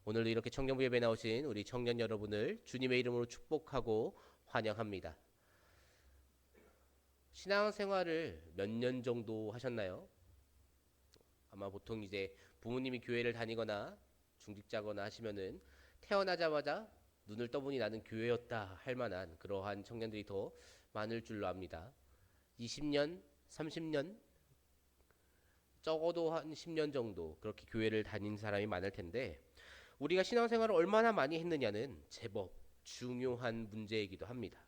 오늘도 이렇게 청년부 예배에 나오신 우리 청년 여러분을 주님의 이름으로 축복하고 환영합니다. 신앙생활을 몇 년 정도 하셨나요? 아마 보통 이제 부모님이 교회를 다니거나 중직자거나 하시면은 태어나자마자 눈을 떠보니 나는 교회였다 할 만한 그러한 청년들이 더 많을 줄로 압니다. 20년, 30년, 적어도 한 10년 정도 그렇게 교회를 다닌 사람이 많을 텐데 우리가 신앙생활을 얼마나 많이 했느냐는 제법 중요한 문제이기도 합니다.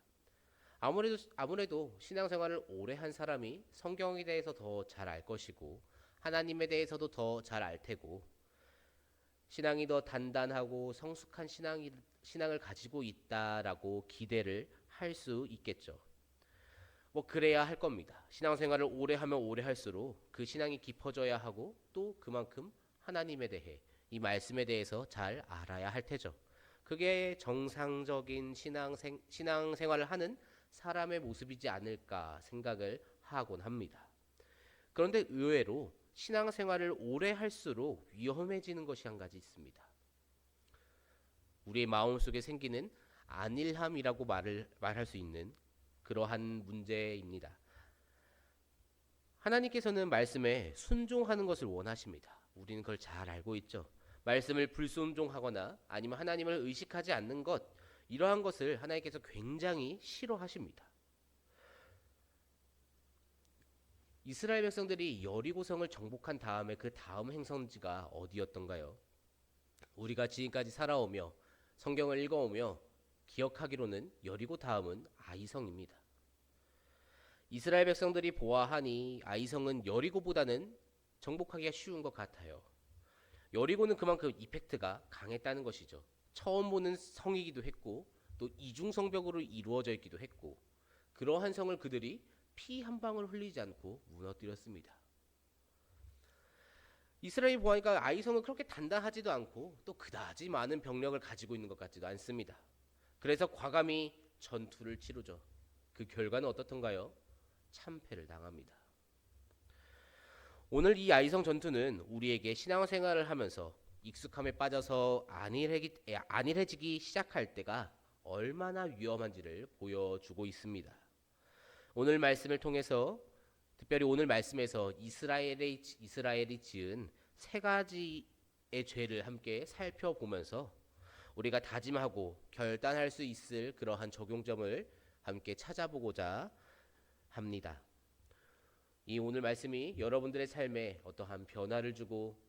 아무래도 신앙생활을 오래 한 사람이 성경에 대해서 더 잘 알 것이고 하나님에 대해서도 더 잘 알 테고 신앙이 더 단단하고 성숙한 신앙을 가지고 있다라고 기대를 할 수 있겠죠. 뭐 그래야 할 겁니다. 신앙생활을 오래 하면 오래 할수록 그 신앙이 깊어져야 하고 또 그만큼 하나님에 대해 이 말씀에 대해서 잘 알아야 할 테죠. 그게 정상적인 신앙생활을 하는 사람의 모습이지 않을까 생각을 하곤 합니다. 그런데 의외로 신앙생활을 오래 할수록 위험해지는 것이 한 가지 있습니다. 우리의 마음속에 생기는 안일함이라고 말할 수 있는 그러한 문제입니다. 하나님께서는 말씀에 순종하는 것을 원하십니다. 우리는 그걸 잘 알고 있죠. 말씀을 불순종하거나 아니면 하나님을 의식하지 않는 것, 이러한 것을 하나님께서 굉장히 싫어하십니다. 이스라엘 백성들이 여리고성을 정복한 다음에 그 다음 행선지가 어디였던가요? 우리가 지금까지 살아오며 성경을 읽어오며 기억하기로는 여리고 다음은 아이성입니다. 이스라엘 백성들이 보아하니 아이성은 여리고보다는 정복하기가 쉬운 것 같아요. 여리고는 그만큼 이펙트가 강했다는 것이죠. 처음 보는 성이기도 했고 또 이중성벽으로 이루어져 있기도 했고 그러한 성을 그들이 피 한 방울 흘리지 않고 무너뜨렸습니다. 이스라엘이 보니까 아이성은 그렇게 단단하지도 않고 또 그다지 많은 병력을 가지고 있는 것 같지도 않습니다. 그래서 과감히 전투를 치르죠. 그 결과는 어떻던가요? 참패를 당합니다. 오늘 이 아이성 전투는 우리에게 신앙생활을 하면서 익숙함에 빠져서 안일해지기 시작할 때가 얼마나 위험한지를 보여주고 있습니다. 오늘 말씀을 통해서 특별히 오늘 말씀에서 이스라엘이 지은 세 가지의 죄를 함께 살펴보면서 우리가 다짐하고 결단할 수 있을 그러한 적용점을 함께 찾아보고자 합니다. 이 오늘 말씀이 여러분들의 삶에 어떠한 변화를 주고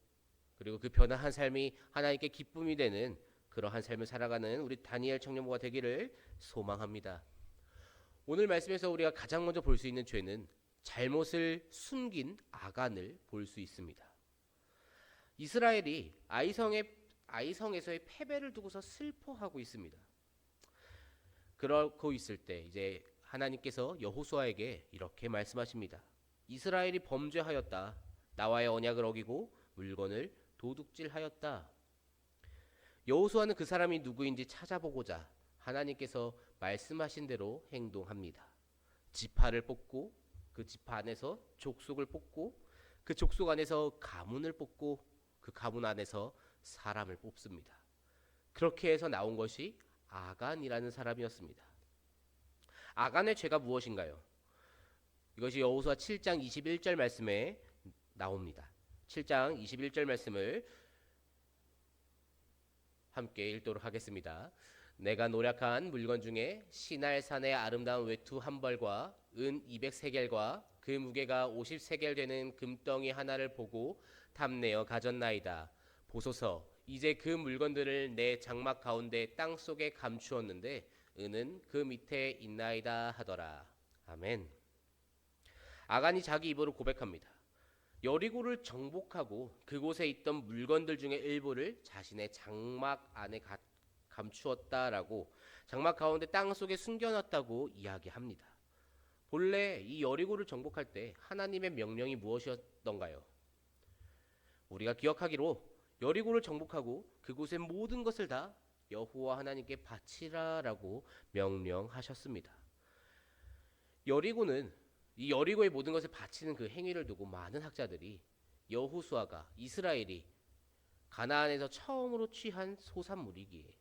그리고 그 변화한 삶이 하나님께 기쁨이 되는 그러한 삶을 살아가는 우리 다니엘 청년부가 되기를 소망합니다. 오늘 말씀에서 우리가 가장 먼저 볼 수 있는 죄는 잘못을 숨긴 아간을 볼 수 있습니다. 이스라엘이 아이성에서의 패배를 두고서 슬퍼하고 있습니다. 그러고 있을 때 이제 하나님께서 여호수아에게 이렇게 말씀하십니다. 이스라엘이 범죄하였다. 나와의 언약을 어기고 물건을 도둑질하였다. 여호수아는 그 사람이 누구인지 찾아보고자 하나님께서 말씀하신 대로 행동합니다. 지파를 뽑고 그 지파 안에서 족속을 뽑고 그 족속 안에서 가문을 뽑고 그 가문 안에서 사람을 뽑습니다. 그렇게 해서 나온 것이 아간이라는 사람이었습니다. 아간의 죄가 무엇인가요? 이것이 여호수아 7장 21절 말씀에 나옵니다. 7장 21절 말씀을 함께 읽도록 하겠습니다. 내가 노력한 물건 중에 시날산의 아름다운 외투 한 벌과 은 200세겔과 그 무게가 50세겔 되는 금덩이 하나를 보고 탐내어 가졌나이다. 보소서, 이제 그 물건들을 내 장막 가운데 땅 속에 감추었는데 은은 그 밑에 있나이다 하더라. 아멘. 아간이 자기 입으로 고백합니다. 여리고를 정복하고 그곳에 있던 물건들 중에 일부를 자신의 장막 안에 감추었다라고 장막 가운데 땅 속에 숨겨놨다고 이야기합니다. 본래 이 여리고를 정복할 때 하나님의 명령이 무엇이었던가요? 우리가 기억하기로 여리고를 정복하고 그곳의 모든 것을 다 여호와 하나님께 바치라라고 명령하셨습니다. 이 여리고의 모든 것을 바치는 그 행위를 두고 많은 학자들이 여호수아가 이스라엘이 가나안에서 처음으로 취한 소산물이기에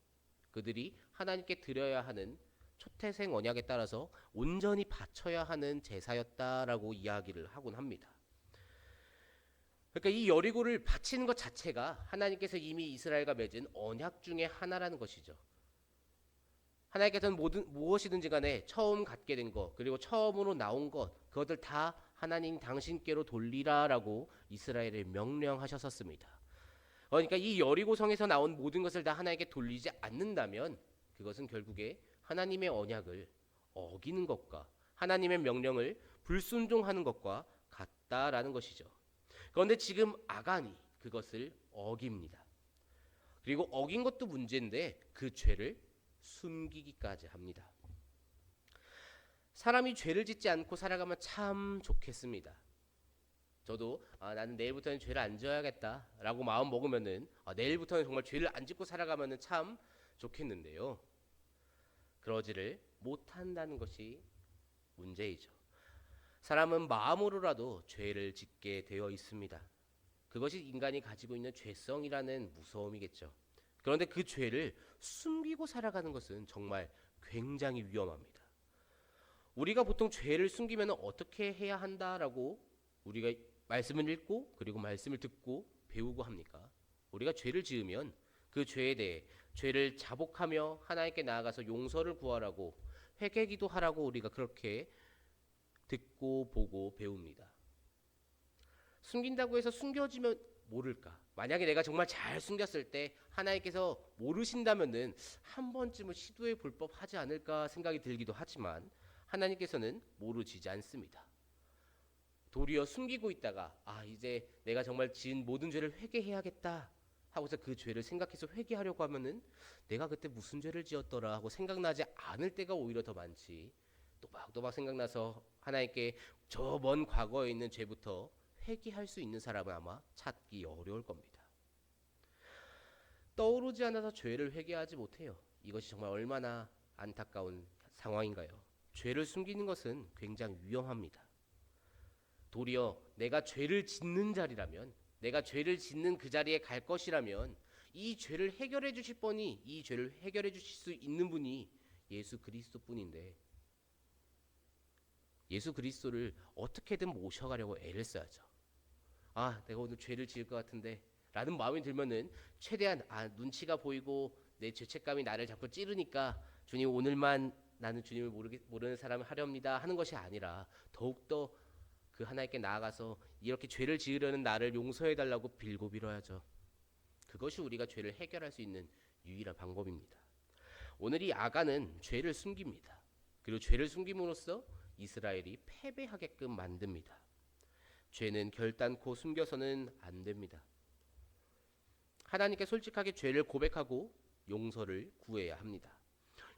그들이 하나님께 드려야 하는 초태생 언약에 따라서 온전히 바쳐야 하는 제사였다라고 이야기를 하곤 합니다. 그러니까 이 여리고를 바치는 것 자체가 하나님께서 이미 이스라엘과 맺은 언약 중에 하나라는 것이죠. 하나님께서는 무엇이든지 간에 처음 갖게 된 것, 그리고 처음으로 나온 것, 그것들 다 하나님 당신께로 돌리라라고 이스라엘에 명령하셨었습니다. 그러니까 이 여리고성에서 나온 모든 것을 다 하나님께 돌리지 않는다면 그것은 결국에 하나님의 언약을 어기는 것과 하나님의 명령을 불순종하는 것과 같다라는 것이죠. 그런데 지금 아간이 그것을 어깁니다. 그리고 어긴 것도 문제인데 그 죄를 숨기기까지 합니다. 사람이 죄를 짓지 않고 살아가면 참 좋겠습니다. 저도 나는 내일부터는 죄를 안 져야겠다라고 마음 먹으면은 내일부터는 정말 죄를 안 짓고 살아가면은 참 좋겠는데요. 그러지를 못한다는 것이 문제이죠. 사람은 마음으로라도 죄를 짓게 되어 있습니다. 그것이 인간이 가지고 있는 죄성이라는 무서움이겠죠. 그런데 그 죄를 숨기고 살아가는 것은 정말 굉장히 위험합니다. 우리가 보통 죄를 숨기면 어떻게 해야 한다라고 우리가 말씀을 읽고 그리고 말씀을 듣고 배우고 합니까? 우리가 죄를 지으면 그 죄에 대해 죄를 자복하며 하나님께 나아가서 용서를 구하라고 회개기도 하라고 우리가 그렇게 듣고 보고 배웁니다. 숨긴다고 해서 숨겨지면 모를까? 만약에 내가 정말 잘 숨겼을 때 하나님께서 모르신다면은 한 번쯤은 시도해 볼 법하지 않을까 생각이 들기도 하지만 하나님께서는 모르시지 않습니다. 도리어 숨기고 있다가 이제 내가 정말 지은 모든 죄를 회개해야겠다 하고서 그 죄를 생각해서 회개하려고 하면은 내가 그때 무슨 죄를 지었더라 하고 생각나지 않을 때가 오히려 더 많지. 또박또박 생각나서 하나님께 저 먼 과거에 있는 죄부터 회개할 수 있는 사람은 아마 찾기 어려울 겁니다. 떠오르지 않아서 죄를 회개하지 못해요. 이것이 정말 얼마나 안타까운 상황인가요? 죄를 숨기는 것은 굉장히 위험합니다. 도리어 내가 죄를 짓는 자리라면, 내가 죄를 짓는 그 자리에 갈 것이라면 이 죄를 해결해 주실 분이, 이 죄를 해결해 주실 수 있는 분이 예수 그리스도뿐인데 예수 그리스도를 어떻게든 모셔가려고 애를 써야죠. 내가 오늘 죄를 지을 것 같은데 라는 마음이 들면은 최대한 눈치가 보이고 내 죄책감이 나를 자꾸 찌르니까 주님 오늘만 나는 주님을 모르는 사람을 하렵니다 하는 것이 아니라 더욱더 그 하나님께 나아가서 이렇게 죄를 지으려는 나를 용서해 달라고 빌고 빌어야죠. 그것이 우리가 죄를 해결할 수 있는 유일한 방법입니다. 오늘 이 아간은 죄를 숨깁니다. 그리고 죄를 숨김으로써 이스라엘이 패배하게끔 만듭니다. 죄는 결단코 숨겨서는 안 됩니다. 하나님께 솔직하게 죄를 고백하고 용서를 구해야 합니다.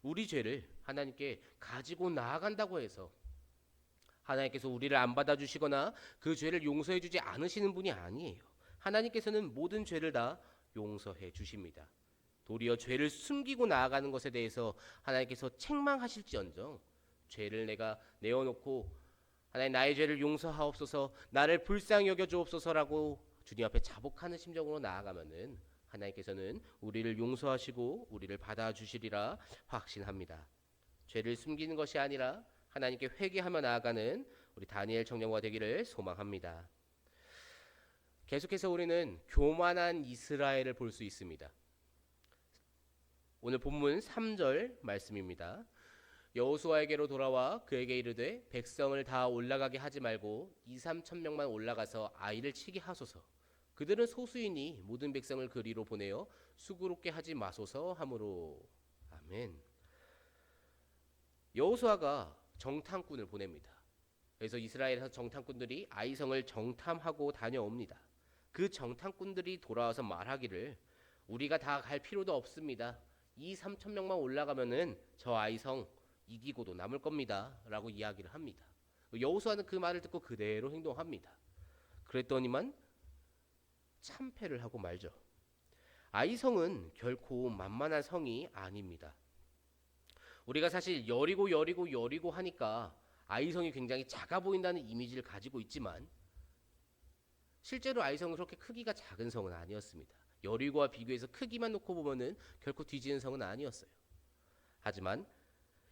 우리 죄를 하나님께 가지고 나아간다고 해서 하나님께서 우리를 안 받아주시거나 그 죄를 용서해 주지 않으시는 분이 아니에요. 하나님께서는 모든 죄를 다 용서해 주십니다. 도리어 죄를 숨기고 나아가는 것에 대해서 하나님께서 책망하실지언정 죄를 내가 내어놓고 하나님 나의 죄를 용서하옵소서, 나를 불쌍히 여겨 주옵소서라고 주님 앞에 자복하는 심정으로 나아가면은 하나님께서는 우리를 용서하시고 우리를 받아주시리라 확신합니다. 죄를 숨기는 것이 아니라 하나님께 회개하며 나아가는 우리 다니엘 청년과 되기를 소망합니다. 계속해서 우리는 교만한 이스라엘을 볼 수 있습니다. 오늘 본문 3절 말씀입니다. 여호수아에게로 돌아와 그에게 이르되 백성을 다 올라가게 하지 말고 2-3천 명만 올라가서 아이를 치게 하소서. 그들은 소수이니 모든 백성을 그리로 보내어 수고롭게 하지 마소서 하므로. 아멘. 여호수아가 정탐꾼을 보냅니다. 그래서 이스라엘에서 정탐꾼들이 아이성을 정탐하고 다녀옵니다. 그 정탐꾼들이 돌아와서 말하기를 우리가 다 갈 필요도 없습니다. 2-3천 명만 올라가면은 저 아이성 이기고도 남을 겁니다 라고 이야기를 합니다. 여호수아는 그 말을 듣고 그대로 행동합니다. 그랬더니만 참패를 하고 말죠. 아이성은 결코 만만한 성이 아닙니다. 우리가 사실 여리고 하니까 아이성이 굉장히 작아 보인다는 이미지를 가지고 있지만 실제로 아이성은 그렇게 크기가 작은 성은 아니었습니다. 여리고와 비교해서 크기만 놓고 보면은 결코 뒤지는 성은 아니었어요. 하지만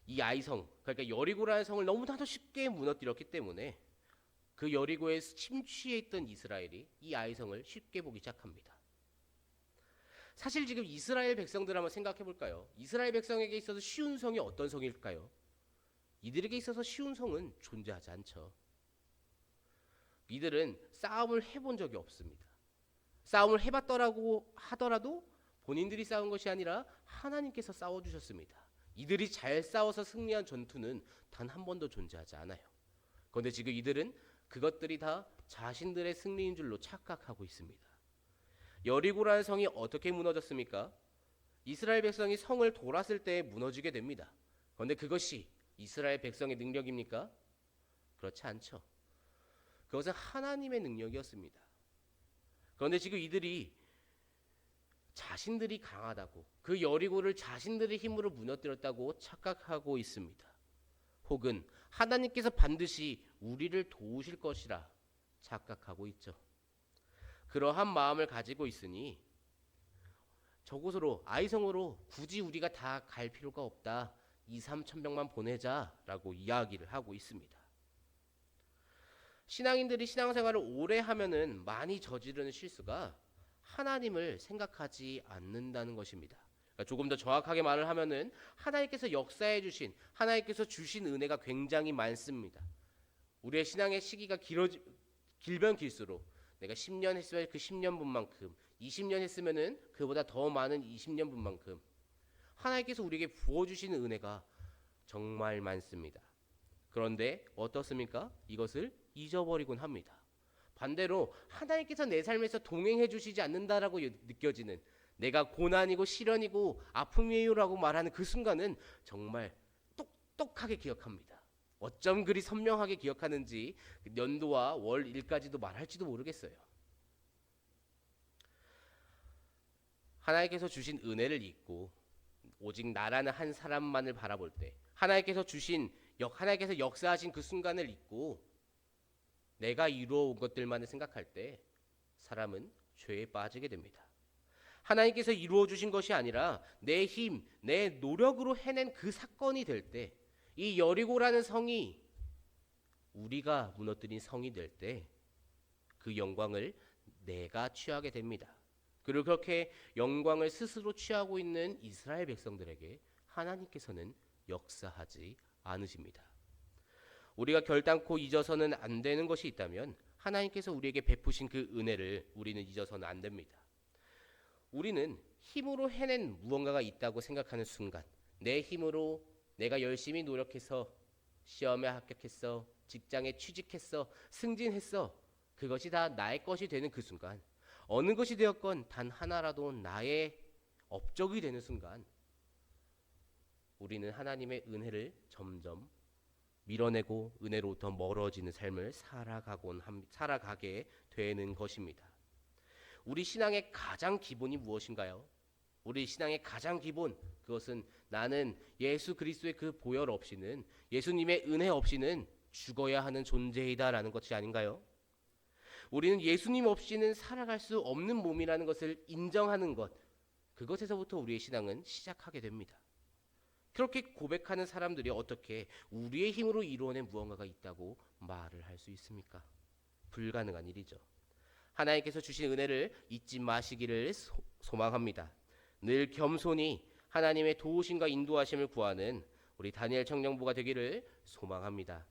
이 아이성, 그러니까 여리고라는 성을 너무나도 쉽게 무너뜨렸기 때문에 그 여리고에 침취해 있던 이스라엘이 이 아이성을 쉽게 보기 시작합니다. 사실 지금 이스라엘 백성들 한번 생각해 볼까요? 이스라엘 백성에게 있어서 쉬운 성이 어떤 성일까요? 이들에게 있어서 쉬운 성은 존재하지 않죠. 이들은 싸움을 해본 적이 없습니다. 싸움을 해봤더라고 하더라도 본인들이 싸운 것이 아니라 하나님께서 싸워주셨습니다. 이들이 잘 싸워서 승리한 전투는 단 한 번도 존재하지 않아요. 그런데 지금 이들은 그것들이 다 자신들의 승리인 줄로 착각하고 있습니다. 여리고라는 성이 어떻게 무너졌습니까? 이스라엘 백성이 성을 돌았을 때 무너지게 됩니다. 그런데 그것이 이스라엘 백성의 능력입니까? 그렇지 않죠. 그것은 하나님의 능력이었습니다. 그런데 지금 이들이 자신들이 강하다고, 그 여리고를 자신들의 힘으로 무너뜨렸다고 착각하고 있습니다. 혹은 하나님께서 반드시 우리를 도우실 것이라 착각하고 있죠. 그러한 마음을 가지고 있으니 저곳으로, 아이성으로 굳이 우리가 다 갈 필요가 없다, 2-3천명만 보내자라고 이야기를 하고 있습니다. 신앙인들이 신앙생활을 오래 하면은 많이 저지르는 실수가 하나님을 생각하지 않는다는 것입니다. 그러니까 조금 더 정확하게 말을 하면은 하나님께서 역사해 주신, 하나님께서 주신 은혜가 굉장히 많습니다. 우리의 신앙의 시기가 길면 길수록 내가 10년 했으면 그 10년분만큼, 20년 했으면은 그보다 더 많은 20년분만큼 하나님께서 우리에게 부어주시는 은혜가 정말 많습니다. 그런데 어떻습니까? 이것을 잊어버리곤 합니다. 반대로 하나님께서 내 삶에서 동행해 주시지 않는다라고 느껴지는, 내가 고난이고 시련이고 아픔이에요라고 말하는 그 순간은 정말 똑똑하게 기억합니다. 어쩜 그리 선명하게 기억하는지 연도와 월, 일까지도 말할지도 모르겠어요. 하나님께서 주신 은혜를 잊고 오직 나라는 한 사람만을 바라볼 때, 하나님께서 역사하신 그 순간을 잊고 내가 이루어온 것들만을 생각할 때 사람은 죄에 빠지게 됩니다. 하나님께서 이루어 주신 것이 아니라 내 힘, 내 노력으로 해낸 그 사건이 될 때, 이 여리고라는 성이 우리가 무너뜨린 성이 될 때 그 영광을 내가 취하게 됩니다. 그리고 그렇게 영광을 스스로 취하고 있는 이스라엘 백성들에게 하나님께서는 역사하지 않으십니다. 우리가 결단코 잊어서는 안 되는 것이 있다면 하나님께서 우리에게 베푸신 그 은혜를 우리는 잊어서는 안 됩니다. 우리는 힘으로 해낸 무언가가 있다고 생각하는 순간, 내 힘으로 내가 열심히 노력해서 시험에 합격했어, 직장에 취직했어, 승진했어, 그것이 다 나의 것이 되는 그 순간, 어느 것이 되었건 단 하나라도 나의 업적이 되는 순간 우리는 하나님의 은혜를 점점 밀어내고 은혜로부터 멀어지는 삶을 살아가게 되는 것입니다. 우리 신앙의 가장 기본이 무엇인가요? 우리 신앙의 가장 기본, 그것은 나는 예수 그리스도의 그 보혈 없이는, 예수님의 은혜 없이는 죽어야 하는 존재이다라는 것이 아닌가요? 우리는 예수님 없이는 살아갈 수 없는 몸이라는 것을 인정하는 것, 그것에서부터 우리의 신앙은 시작하게 됩니다. 그렇게 고백하는 사람들이 어떻게 우리의 힘으로 이루어낸 무언가가 있다고 말을 할 수 있습니까? 불가능한 일이죠. 하나님께서 주신 은혜를 잊지 마시기를 소망합니다. 늘 겸손히 하나님의 도우심과 인도하심을 구하는 우리 다니엘 청년부가 되기를 소망합니다.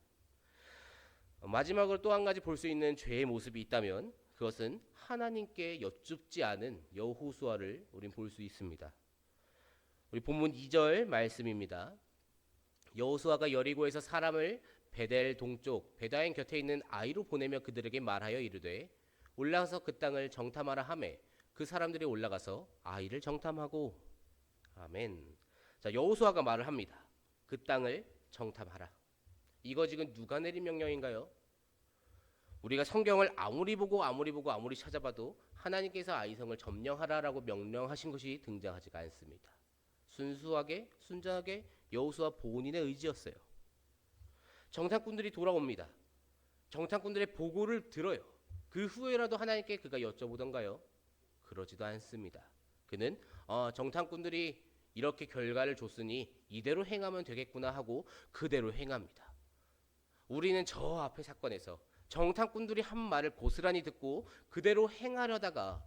마지막으로 또 한 가지 볼 수 있는 죄의 모습이 있다면 그것은 하나님께 여쭙지 않은 여호수아를 우린 볼 수 있습니다. 우리 본문 2절 말씀입니다. 여호수아가 여리고에서 사람을 베델 동쪽 베다인 곁에 있는 아이로 보내며 그들에게 말하여 이르되 올라가서 그 땅을 정탐하라 하매 그 사람들이 올라가서 아이를 정탐하고. 아멘. 자, 여호수아가 말을 합니다. 그 땅을 정탐하라. 이거 지금 누가 내린 명령인가요? 우리가 성경을 아무리 보고 찾아봐도 하나님께서 아이성을 점령하라라고 명령하신 것이 등장하지가 않습니다. 순수하게 순전하게 여호수아 본인의 의지였어요. 정탐꾼들이 돌아옵니다. 정탐꾼들의 보고를 들어요. 그 후에라도 하나님께 그가 여쭤보던가요? 그러지도 않습니다. 그는 정탐꾼들이 이렇게 결과를 줬으니 이대로 행하면 되겠구나 하고 그대로 행합니다. 우리는 저 앞의 사건에서 정탐꾼들이 한 말을 고스란히 듣고 그대로 행하려다가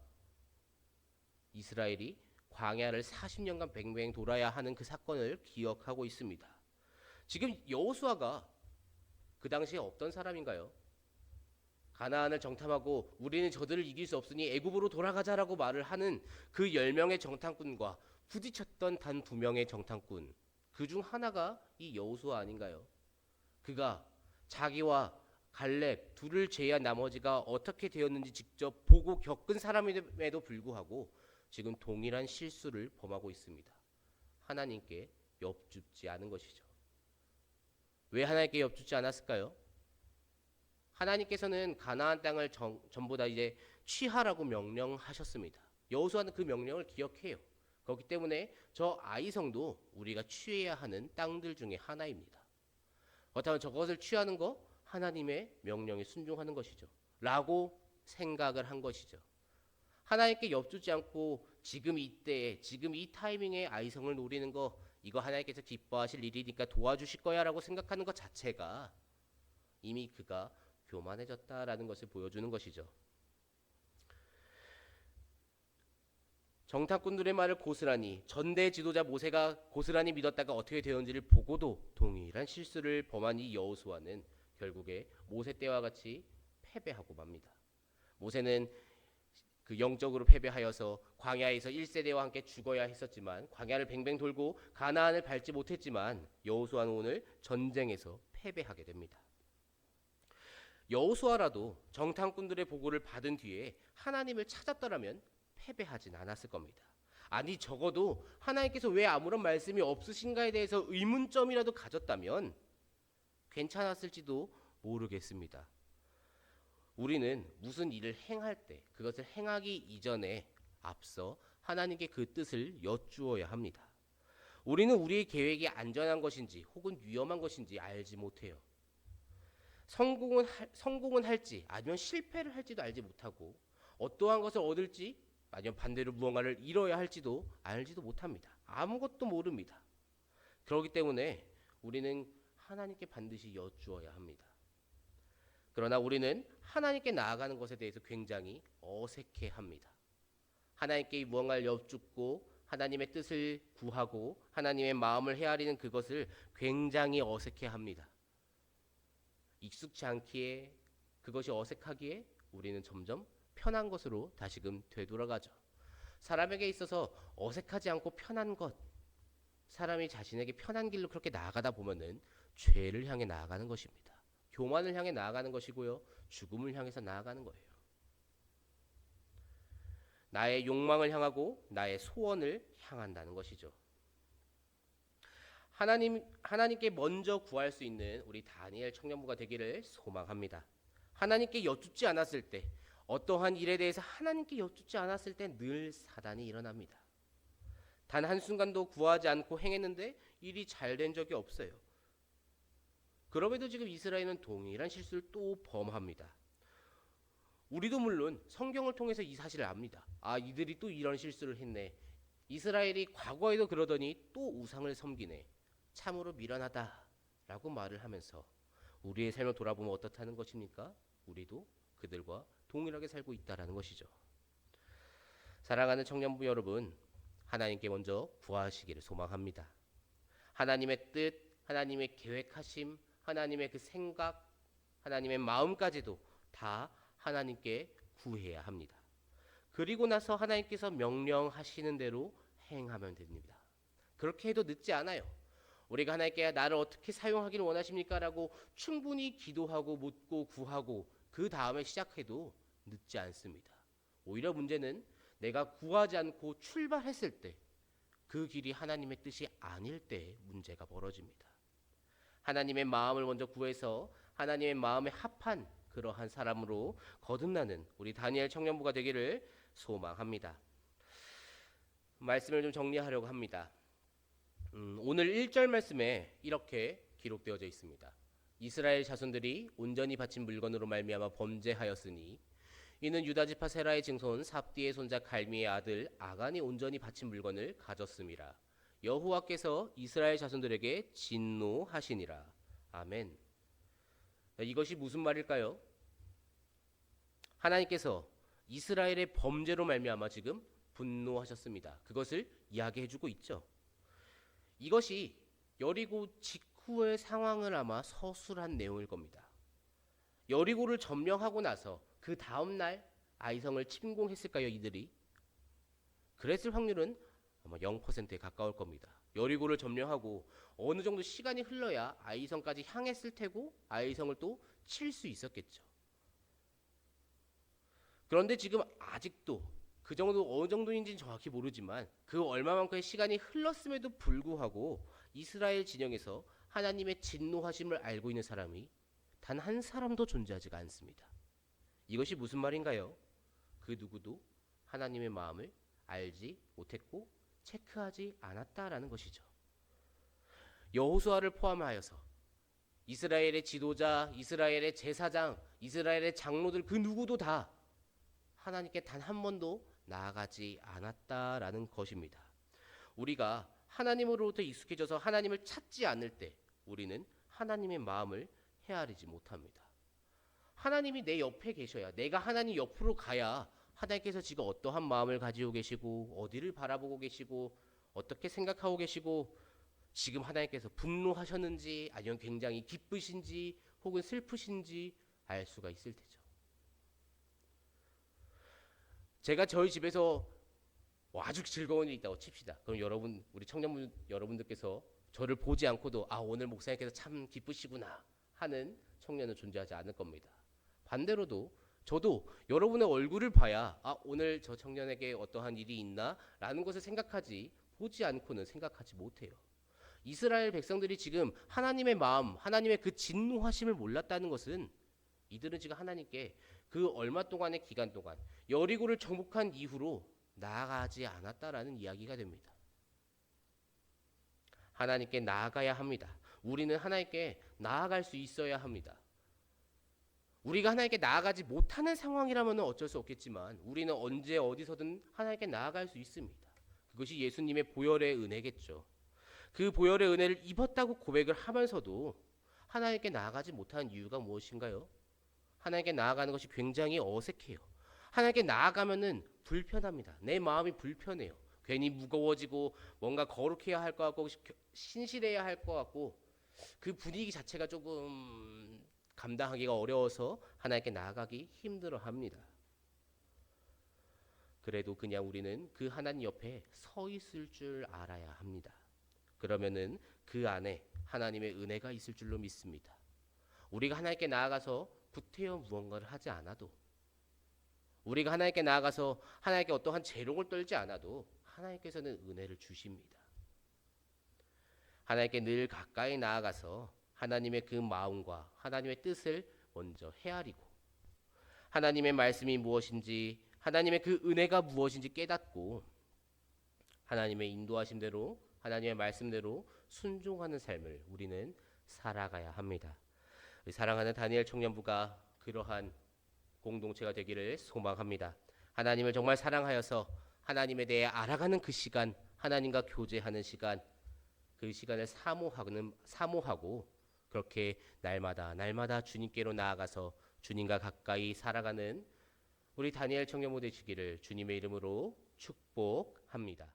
이스라엘이 광야를 40년간 뱅뱅 돌아야 하는 그 사건을 기억하고 있습니다. 지금 여호수아가 그 당시에 어떤 사람인가요? 가나안을 정탐하고 우리는 저들을 이길 수 없으니 애굽으로 돌아가자라고 말을 하는 그 10명의 정탐꾼과 부딪혔던 단 2명의 정탐꾼, 그 중 하나가 이 여호수아 아닌가요? 그가 자기와 갈렙 둘을 제외한 나머지가 어떻게 되었는지 직접 보고 겪은 사람임에도 불구하고 지금 동일한 실수를 범하고 있습니다. 하나님께 엽줍지 않은 것이죠. 왜 하나님께 엽줍지 않았을까요? 하나님께서는 가나안 땅을 전부 다 이제 취하라고 명령하셨습니다. 여호수아는 그 명령을 기억해요. 그렇기 때문에 저 아이성도 우리가 취해야 하는 땅들 중에 하나입니다. 그렇다면 저것을 취하는 거 하나님의 명령에 순종하는 것이죠. 라고 생각을 한 것이죠. 하나님께 엽주지 않고 지금 이때에 지금 이 타이밍에 아이성을 노리는 거 이거 하나님께서 기뻐하실 일이니까 도와주실 거야 라고 생각하는 것 자체가 이미 그가 교만해졌다라는 것을 보여주는 것이죠. 정탐꾼들의 말을 고스란히 전대 지도자 모세가 고스란히 믿었다가 어떻게 되었는지를 보고도 동일한 실수를 범한 이 여호수아는 결국에 모세 때와 같이 패배하고 맙니다. 모세는 그 영적으로 패배하여서 광야에서 1세대와 함께 죽어야 했었지만 광야를 뱅뱅 돌고 가나안을 밟지 못했지만 여호수아는 오늘 전쟁에서 패배하게 됩니다. 여호수아라도 정탐꾼들의 보고를 받은 뒤에 하나님을 찾았더라면 패배하진 않았을 겁니다. 아니 적어도 하나님께서 왜 아무런 말씀이 없으신가에 대해서 의문점이라도 가졌다면 괜찮았을지도 모르겠습니다. 우리는 무슨 일을 행할 때 그것을 행하기 이전에 앞서 하나님께 그 뜻을 여쭈어야 합니다. 우리는 우리의 계획이 안전한 것인지 혹은 위험한 것인지 알지 못해요. 성공은 할지 아니면 실패를 할지도 알지 못하고 어떠한 것을 얻을지 아니면 반대로 무언가를 잃어야 할지도 알지도 못합니다. 아무것도 모릅니다. 그렇기 때문에 우리는 하나님께 반드시 여쭈어야 합니다. 그러나 우리는 하나님께 나아가는 것에 대해서 굉장히 어색해합니다. 하나님께 무언가를 여쭙고 하나님의 뜻을 구하고 하나님의 마음을 헤아리는 그것을 굉장히 어색해합니다. 익숙치 않기에 그것이 어색하기에 우리는 점점 편한 것으로 다시금 되돌아가죠. 사람에게 있어서 어색하지 않고 편한 것, 사람이 자신에게 편한 길로 그렇게 나아가다 보면은 죄를 향해 나아가는 것입니다. 교만을 향해 나아가는 것이고요. 죽음을 향해서 나아가는 거예요. 나의 욕망을 향하고 나의 소원을 향한다는 것이죠. 하나님께 먼저 구할 수 있는 우리 다니엘 청년부가 되기를 소망합니다. 하나님께 여쭙지 않았을 때, 어떠한 일에 대해서 하나님께 여쭙지 않았을 때 늘 사단이 일어납니다. 단 한순간도 구하지 않고 행했는데 일이 잘 된 적이 없어요. 그럼에도 지금 이스라엘은 동일한 실수를 또 범합니다. 우리도 물론 성경을 통해서 이 사실을 압니다. 아, 이들이 또 이런 실수를 했네. 이스라엘이 과거에도 그러더니 또 우상을 섬기네. 참으로 미련하다라고 말을 하면서 우리의 삶을 돌아보면 어떻다는 것입니까? 우리도 그들과 동일하게 살고 있다라는 것이죠. 사랑하는 청년부 여러분, 하나님께 먼저 구하시기를 소망합니다. 하나님의 뜻, 하나님의 계획하심, 하나님의 그 생각, 하나님의 마음까지도 다 하나님께 구해야 합니다. 그리고 나서 하나님께서 명령하시는 대로 행하면 됩니다. 그렇게 해도 늦지 않아요. 우리가 하나님께 나를 어떻게 사용하기를 원하십니까? 라고 충분히 기도하고 묻고 구하고 그 다음에 시작해도 늦지 않습니다. 오히려 문제는 내가 구하지 않고 출발했을 때 그 길이 하나님의 뜻이 아닐 때 문제가 벌어집니다. 하나님의 마음을 먼저 구해서 하나님의 마음에 합한 그러한 사람으로 거듭나는 우리 다니엘 청년부가 되기를 소망합니다. 말씀을 좀 정리하려고 합니다. 오늘 1절 말씀에 이렇게 기록되어져 있습니다. 이스라엘 자손들이 온전히 바친 물건으로 말미암아 범죄하였으니 이는 유다 지파 세라의 증손 삽디의 손자 갈미의 아들 아간이 온전히 바친 물건을 가졌음이라. 여호와께서 이스라엘 자손들에게 진노하시니라. 아멘. 이것이 무슨 말일까요? 하나님께서 이스라엘의 범죄로 말미암아 지금 분노하셨습니다. 그것을 이야기해주고 있죠. 이것이 여리고 직후의 상황을 아마 서술한 내용일 겁니다. 여리고를 점령하고 나서 그 다음 날 아이성을 침공했을까요, 이들이? 그랬을 확률은 아마 0%에 가까울 겁니다. 여리고를 점령하고 어느 정도 시간이 흘러야 아이성까지 향했을 테고 아이성을 또 칠 수 있었겠죠. 그런데 지금 아직도 그 정도 어느 정도인지는 정확히 모르지만 그 얼마만큼의 시간이 흘렀음에도 불구하고 이스라엘 진영에서 하나님의 진노하심을 알고 있는 사람이 단 한 사람도 존재하지가 않습니다. 이것이 무슨 말인가요? 그 누구도 하나님의 마음을 알지 못했고 체크하지 않았다라는 것이죠. 여호수아를 포함하여서 이스라엘의 지도자, 이스라엘의 제사장, 이스라엘의 장로들 그 누구도 다 하나님께 단 한 번도 나아가지 않았다라는 것입니다. 우리가 하나님으로부터 익숙해져서 하나님을 찾지 않을 때 우리는 하나님의 마음을 헤아리지 못합니다. 하나님이 내 옆에 계셔야, 내가 하나님 옆으로 가야 하나님께서 지금 어떠한 마음을 가지고 계시고 어디를 바라보고 계시고 어떻게 생각하고 계시고 지금 하나님께서 분노하셨는지 아니면 굉장히 기쁘신지 혹은 슬프신지 알 수가 있을 테죠. 제가 저희 집에서 아주 즐거운 일이 있다고 칩시다. 그럼 여러분, 우리 청년분 여러분들께서 저를 보지 않고도 오늘 목사님께서 참 기쁘시구나 하는 청년은 존재하지 않을 겁니다. 반대로도 저도 여러분의 얼굴을 봐야 오늘 저 청년에게 어떠한 일이 있나 라는 것을 생각하지 보지 않고는 생각하지 못해요. 이스라엘 백성들이 지금 하나님의 마음, 하나님의 그 진노하심을 몰랐다는 것은 이들은 지금 하나님께 그 얼마 동안의 기간 동안 여리고를 정복한 이후로 나아가지 않았다라는 이야기가 됩니다. 하나님께 나아가야 합니다. 우리는 하나님께 나아갈 수 있어야 합니다. 우리가 하나님께 나아가지 못하는 상황이라면 어쩔 수 없겠지만 우리는 언제 어디서든 하나님께 나아갈 수 있습니다. 그것이 예수님의 보혈의 은혜겠죠. 그 보혈의 은혜를 입었다고 고백을 하면서도 하나님께 나아가지 못하는 이유가 무엇인가요? 하나님께 나아가는 것이 굉장히 어색해요. 하나님께 나아가면은 불편합니다. 내 마음이 불편해요. 괜히 무거워지고 뭔가 거룩해야 할 것 같고 신실해야 할 것 같고 그 분위기 자체가 조금 감당하기가 어려워서 하나님께 나아가기 힘들어합니다. 그래도 그냥 우리는 그 하나님 옆에 서 있을 줄 알아야 합니다. 그러면은 그 안에 하나님의 은혜가 있을 줄로 믿습니다. 우리가 하나님께 나아가서 구태여 무언가를 하지 않아도 우리가 하나님께 나아가서 하나님께 어떠한 재롱을 떨지 않아도 하나님께서는 은혜를 주십니다. 하나님께 늘 가까이 나아가서 하나님의 그 마음과 하나님의 뜻을 먼저 헤아리고 하나님의 말씀이 무엇인지 하나님의 그 은혜가 무엇인지 깨닫고 하나님의 인도하심대로 하나님의 말씀대로 순종하는 삶을 우리는 살아가야 합니다. 사랑하는 다니엘 청년부가 그러한 공동체가 되기를 소망합니다. 하나님을 정말 사랑하여서 하나님에 대해 알아가는 그 시간, 하나님과 교제하는 시간, 그 시간을 사모하고 그렇게 날마다 주님께로 나아가서 주님과 가까이 살아가는 우리 다니엘 청년부 되시기를 주님의 이름으로 축복합니다.